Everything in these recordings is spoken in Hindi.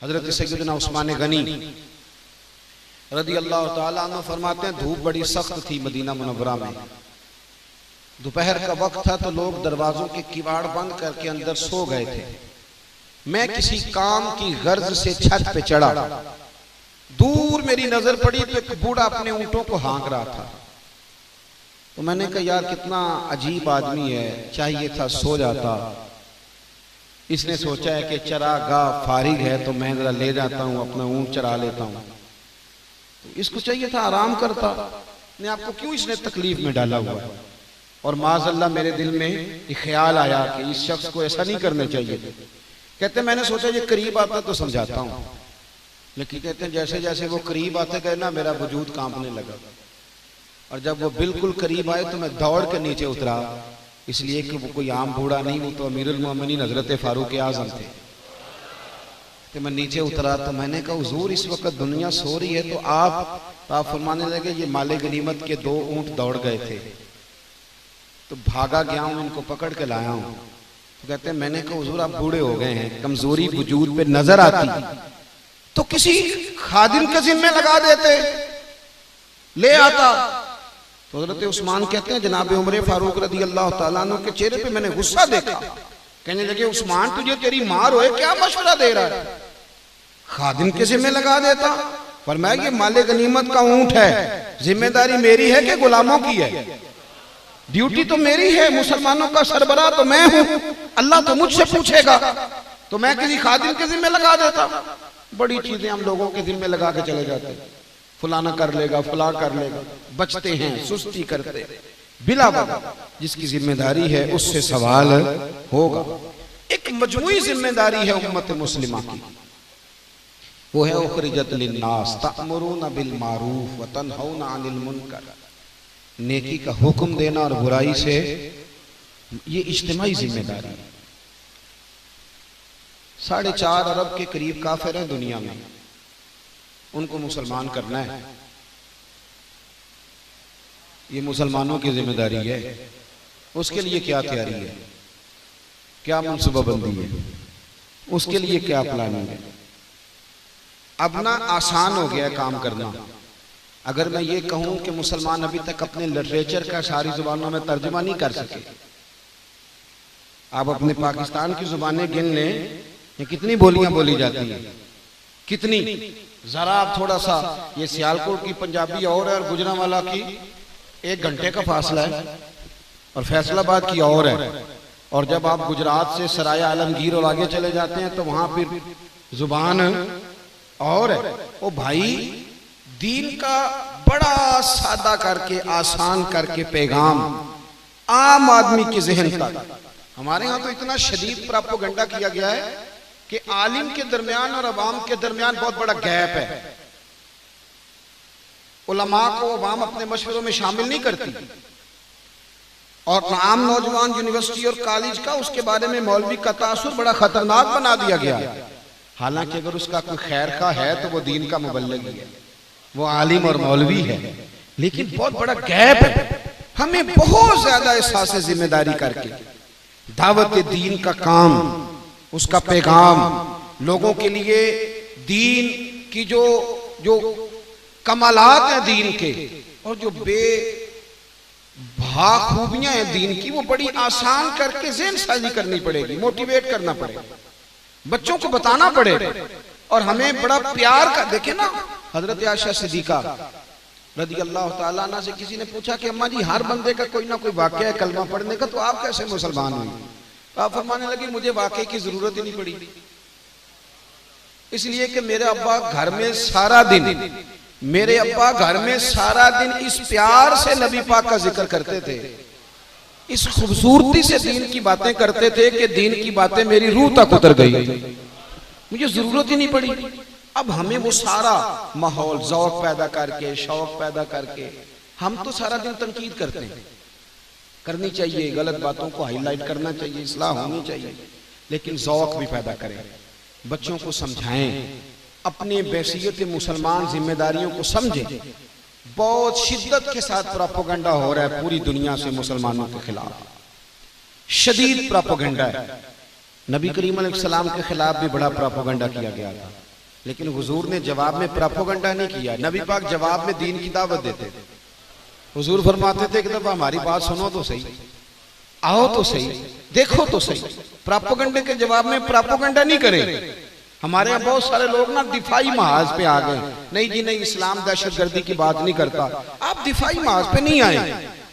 हजरत सैयदना उस्मान गनी रदी अल्लाह तआला अन्हु फरमाते हैं, धूप बड़ी सख्त थी मदीना मुनव्वरा में। दोपहर का वक्त था तो लोग दरवाजों के किवाड़ बंद करके अंदर सो गए थे। मैं किसी काम की गर्ज से छत पे चढ़ा, दूर मेरी नजर पड़ी तो एक बूढ़ा अपने ऊंटों को हाँक रहा था। तो मैंने कहा यार कितना अजीब आदमी है, चाहिए था सो जाता। इसने सोचा है कि चरागाह फारिग है तो मैं जरा ले जाता हूँ, अपना ऊंट चरा लेता हूँ। तो इसको चाहिए था आराम करता, ने आपको क्यों इसने तकलीफ में डाला हुआ। और माज़अल्लाह मेरे दिल में एक ख्याल आया कि इस शख्स को ऐसा नहीं करना चाहिए। कहते मैंने सोचा ये करीब आता तो समझाता हूँ, लेकिन कहते हैं जैसे जैसे वो करीब आते गए ना मेरा वजूद कांपने लगा। और जब वो बिल्कुल करीब आए तो मैं दौड़ के नीचे उतरा, इसलिए कि वो कोई आम बूढ़ा नहीं, वो तो अमीरुल मोमिनीन हजरत फारूक आज़म थे। तो मैं नीचे उतरा तो मैंने कहा हुजूर इस वक्त दुनिया सो रही है तो आप फरमाने लगे ये माले गनीमत के 2 ऊंट दौड़ गए थे तो भागा गया हूं, इनको पकड़ के लाया हूं। तो कहते हैं मैंने कहा हुजूर आप बूढ़े हो गए हैं, कमजोरी वजूद पे नजर आती तो किसी खादिम के जिम्मे लगा देते, ले आता। तो हजरत उस्मान कहते हैं जनाब उमर फारूक रदी अल्लाह तआला अन्हु के चेहरे पे मैंने गुस्सा देखा। कहने लगे उस्मान तुझे तेरी मार होए क्या मशवरा दे रहा है, खादिम के जिम्मे लगा देता। फरमाया ये माले गनीमत का ऊंट है, जिम्मेदारी मेरी है कि गुलामों की है, ड्यूटी तो मेरी है, मुसलमानों का सरबराह तो मैं हूं, अल्लाह तो मुझसे पूछेगा, तो मैं किसी खादिम के जिम्मे लगा देता। बड़ी चीजें हम लोगों के जिम्मे लगा के चले जाते, फलाना कर लेगा, फला कर लेगा, बचते हैं, सुस्ती करते, बिला वजह जिसकी जिम्मेदारी है उससे सवाल होगा। एक मजमूई जिम्मेदारी है उम्मत मुस्लिमा की, वो है उखरिजत लिन्नास तअमुरूना बिल मारूफ व तनहौना अनिल मुनकर, नेकी का हुक्म देना और बुराई से, ये इज्तिमाई जिम्मेदारी है। 4.5 अरब के करीब काफिर हैं दुनिया में, उनको मुसलमान करना है, ये मुसलमानों की जिम्मेदारी है। उसके लिए क्या तैयारी है, क्या मनसूबाबंदी है, उसके लिए क्या प्लानिंग है। अब ना आसान हो गया काम करना। अगर मैं ये कहूं कि मुसलमान अभी तक अपने लिटरेचर का सारी जुबानों में तर्जुमा नहीं कर सके, आप अपने पाकिस्तान की जुबानें गिन लें, ये कितनी बोलियां बोली जाती हैं, कितनी। जरा आप थोड़ा सा, ये सियालकोट की पंजाबी और है और गुजरांवाला की 1 घंटे का फासला है और फैसलाबाद की और है। और जब आप गुजरात से सराय आलमगीर और आगे चले जाते हैं तो वहां फिर जुबान और है। ओ भाई, दीन का बड़ा सादा करके, आसान करके पैगाम आम आदमी के ज़हन तक। हमारे यहाँ तो इतना शदीद प्रोपेगेंडा किया गया है कि आलिम के दरमियान और अवाम के दरमियान बहुत बड़ा गैप है। उलमा को अवाम अपने मशवरों में शामिल नहीं करती, और आम नौजवान यूनिवर्सिटी और कॉलेज का उसके बारे में मौलवी का तासुर बड़ा खतरनाक बना दिया गया। हालांकि अगर उसका कोई खैर का है तो वो दीन का मुबल्लिग है, वो आलिम और मौलवी है, लेकिन बहुत बड़ा गैप है। हमें बहुत ज्यादा एहसास जिम्मेदारी करके दावत दीन का काम, उसका पैगाम लोगों के लिए, दीन की जो कमालात हैं दीन के और जो खूबियां हैं दीन की, वो बड़ी आसान करके ज़हन साजी करनी पड़ेगी, मोटिवेट करना पड़ेगा, बच्चों को बताना पड़ेगा। और हमें बड़ा प्यार का, देखे ना हजरत आयशा सिद्दीका रदी अल्लाह तआला अन्हा से किसी ने पूछा कि अम्मा जी हर बंदे का कोई ना कोई वाक़या है कलमा पढ़ने का, तो आप कैसे मुसलमान हुई। तो आप फरमाने लगी मुझे वाक़े की जरूरत ही नहीं पड़ी, इसलिए कि मेरे अब्बा घर में सारा दिन इस प्यार से नबी पाक का जिक्र करते थे, इस खूबसूरती से दीन की बातें करते थे कि दीन की बातें मेरी रूह तक उतर गई, मुझे जरूरत ही नहीं पड़ी। अब हमें वो सारा माहौल ज़ौक़ पैदा करके, शौक पैदा करके, हम तो सारा दिन तनकीद करते हैं, करनी चाहिए, गलत बातों को हाईलाइट करना चाहिए, इस्लाह होनी चाहिए, लेकिन ज़ौक़ भी पैदा करें, बच्चों को समझाएं, अपने बैसियत मुसलमान जिम्मेदारियों को समझें। बहुत शिद्दत के साथ प्रोपेगेंडा हो रहा है पूरी दुनिया से मुसलमानों के खिलाफ, शदीद प्रोपेगेंडा है। नबी करीम अलैहिस्सलाम के खिलाफ भी बड़ा प्रोपेगेंडा किया गया था। लेकिन हुजूर ने जवाब में प्रोपेगेंडा नहीं किया। नबी पाक जवाब में दीन की दावत देते थे। हुजूर फरमाते थे एक दफा हमारी बात सुनो तो सही, आओ तो सही, देखो तो सही। प्रोपेगेंडे के जवाब में प्रोपेगेंडा नहीं करें। हमारे यहाँ बहुत सारे लोग ना दिफाई महाज पे आ गए। नहीं जी नहीं, इस्लाम दहशतगर्दी की बात नहीं करता। आप दिफाई महाज पे नहीं आए।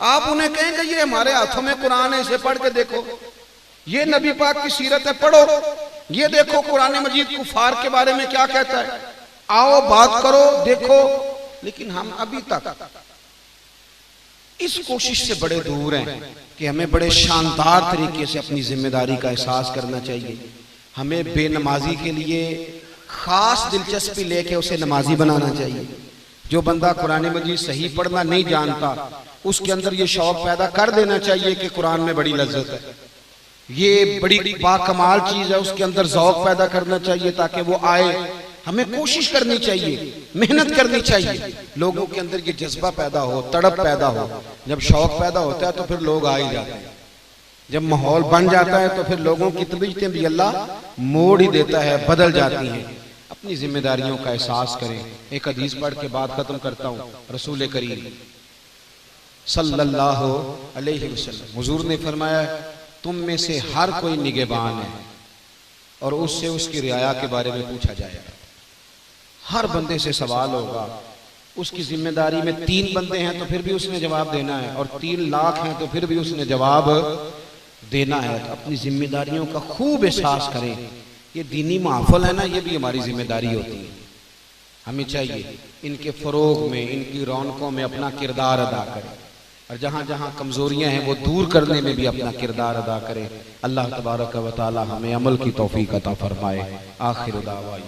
आप उन्हें कहेंगे ये हमारे हाथों में कुरान है, इसे पढ़ के देखो, ये नबी पाक की सीरत है, पढ़ो, ये देखो कुरान मजीद कुफार के बारे में क्या कहता है, आओ बात करो, देखो। लेकिन हम अभी तक इस कोशिश से बड़े दूर हैं कि हमें बड़े शानदार तरीके से अपनी जिम्मेदारी का एहसास करना चाहिए। हमें बेनमाजी के लिए खास दिलचस्पी लेके उसे नमाजी बनाना चाहिए। जो बंदा कुरान मजीद सही पढ़ना नहीं जानता, उसके अंदर ये शौक पैदा कर देना चाहिए कि कुरान में बड़ी लज्जत है, ये बड़ी बाकमाल चीज है, उसके अंदर ज़ौक़ पैदा करना चाहिए ताकि वो आए। हमें कोशिश करनी चाहिए, मेहनत करनी चाहिए, लोगों के अंदर ये जज्बा पैदा हो, तड़प पैदा हो। जब शौक पैदा होता है तो फिर लोग आ ही जाते हैं। जब माहौल बन जाता है तो फिर लोगों की तबीयतें भी अल्लाह मोड़ ही देता है, बदल जाती हैं। अपनी जिम्मेदारियों का एहसास करें। एक हदीस पढ़ के बात खत्म करता हूँ। रसूल करीम सल्लल्लाहु अलैहि वसल्लम हुजूर ने फरमाया, तुम में से हर कोई निगहबान है और उससे उसकी रियाया के बारे में पूछा जाएगा। हर बंदे से सवाल होगा। उसकी जिम्मेदारी में 3 बंदे हैं तो फिर भी उसने जवाब देना है, और 3 लाख हैं तो फिर भी उसने जवाब देना है। तो अपनी जिम्मेदारियों का खूब एहसास करें। ये दीनी महफिल है ना, ये भी हमारी जिम्मेदारी होती है। हमें चाहिए इनके फरोग में, इनकी रौनकों में अपना किरदार अदा करें, और जहाँ जहाँ कमजोरियां हैं वो दूर करने में भी अपना किरदार अदा करें। अल्लाह तबारक व तआला हमें अमल की तौफीक अता फरमाए। आखिर दावा